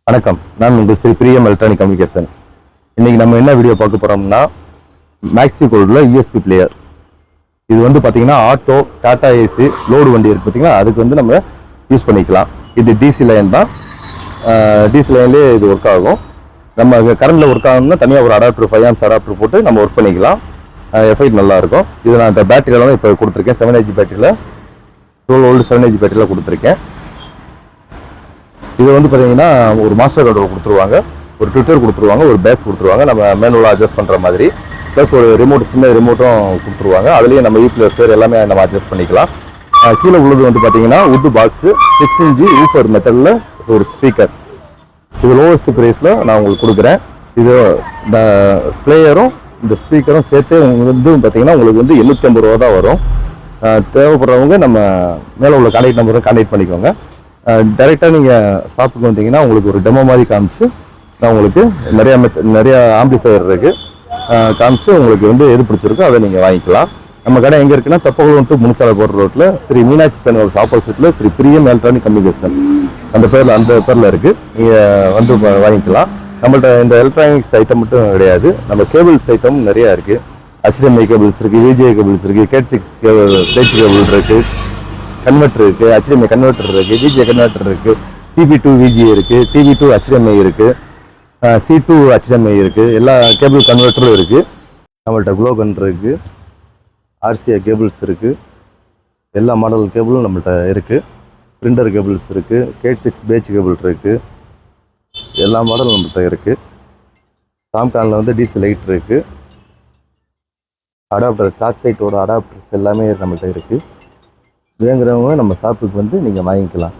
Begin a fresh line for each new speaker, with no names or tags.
வணக்கம், நான் உங்கள் ஸ்ரீ பிரியம் எலக்ட்ரானிக் கம்யூனிகேஷன். இன்னைக்கு நம்ம என்ன வீடியோ பார்க்க போறோம்னா, மேக்ஸி கோல்டில் யூஎஸ்பி பிளேயர். இது வந்து பார்த்தீங்கன்னா ஆட்டோ டாடா ஏசி லோடு வண்டி இருக்கு பார்த்தீங்கன்னா, அதுக்கு வந்து நம்ம யூஸ் பண்ணிக்கலாம். இது டிசி லைன் தான். டிசி லைன்லேயே இது ஒர்க் ஆகும். நம்ம கரண்டில் ஒர்க் ஆகணும்னா தனியாக ஒரு அடாப்டர் 5 ஆம்ஸ் அடாப்டர் போட்டு நம்ம ஒர்க் பண்ணிக்கலாம். எஃபெக்ட் நல்லா இருக்கும். இது நான் இந்த பேட்டரியில் தான் இப்போ கொடுத்துருக்கேன். 7H பேட்டரியில் 12 வோல்ட் 7H பேட்டரியில் கொடுத்துருக்கேன். இது வந்து பார்த்தீங்கன்னா ஒரு மாஸ்டர் கண்ட்ரோல் கொடுத்துருவாங்க, ஒரு ட்விட்டர் கொடுத்துருவாங்க, ஒரு பேஸ் கொடுத்துருவாங்க, நம்ம மேனுவலாக அட்ஜஸ்ட் பண்ணுற மாதிரி. ப்ளஸ் ஒரு ரிமோட், சின்ன ரிமோட்டும் கொடுத்துருவாங்க. அதுலேயே நம்ம யூபிஎஸ் எல்லாமே நம்ம அட்ஜஸ்ட் பண்ணிக்கலாம். கீழே உள்ளது வந்து பார்த்தீங்கன்னா உட் பாக்ஸு 6 இன்ச்சு ஊஃபர் மெத்தடில் ஒரு ஸ்பீக்கர். இது லோவஸ்ட் ப்ரைஸில் நான் உங்களுக்கு கொடுக்குறேன். இது இந்த பிளேயரும் இந்த ஸ்பீக்கரும் சேர்த்து வந்து பார்த்தீங்கன்னா உங்களுக்கு வந்து 850 ரூபா தான் வரும். தேவைப்படுறவங்க நம்ம மேலே உள்ள கான்டாக்ட் நம்பரும் கான்டாக்ட் பண்ணிக்கோங்க. டைரெக்டாக நீங்கள் ஷாப்புக்கு வந்தீங்கன்னா உங்களுக்கு ஒரு டெமோ மாதிரி காமிச்சு நான் உங்களுக்கு நிறையா ஆம்பிளிஃபையர் இருக்குது காமிச்சு உங்களுக்கு வந்து எது பிடிச்சிருக்கோ அதை நீங்கள் வாங்கிக்கலாம். நம்ம கடை எங்கே இருக்குன்னா தப்பகுளம் டு முனிச்சாலை போகிற ரோட்டில் ஸ்ரீ மீனாட்சி பென்ஹவுஸ் ஆப்போசிட்டில் ஸ்ரீ பிரியம் எலக்ட்ரானிக் கம்யூனிகேஷன் அந்த பேரில் இருக்குது. நீங்கள் வந்து வாங்கிக்கலாம். நம்மள்ட்ட இந்த எலக்ட்ரானிக்ஸ் ஐட்டம் மட்டும் கிடையாது, நம்ம கேபிள்ஸ் ஐட்டம் நிறையா இருக்குது. HDMI கேபிள்ஸ் இருக்குது, VGA கேபிள்ஸ் இருக்குது, Cat6 கேபிள் கேபிள் இருக்குது, கன்வெர்ட்டர் இருக்குது, HDMI கன்வெர்ட்டர் இருக்குது, VGA கன்வெர்ட்டர் இருக்குது, TB2 VGA இருக்குது, TB2 HDMI இருக்குது, C2 HDMI இருக்குது, எல்லா கேபிள் கன்வெர்ட்டரும் இருக்குது. நம்மள்ட்ட க்ளோ கன் இருக்குது, RCA கேபிள்ஸ் இருக்குது, எல்லா மாடல் கேபிளும் நம்மள்ட்ட இருக்குது. பிரிண்டர் கேபிள்ஸ் இருக்குது, Cat6 பேட்ச் கேபிள் இருக்குது, எல்லா மாடலும் நம்மள்ட்ட இருக்குது. சாம்கானில் வந்து டிசி லைட் இருக்குது, அடாப்டர் டார்ச் லைட்டோட அடாப்டர்ஸ் எல்லாமே நம்மள்ட்ட இருக்குது. வேங்குறவங்க நம்ம ஷாப்புக்கு வந்து நீங்கள் வாங்கிக்கலாம்.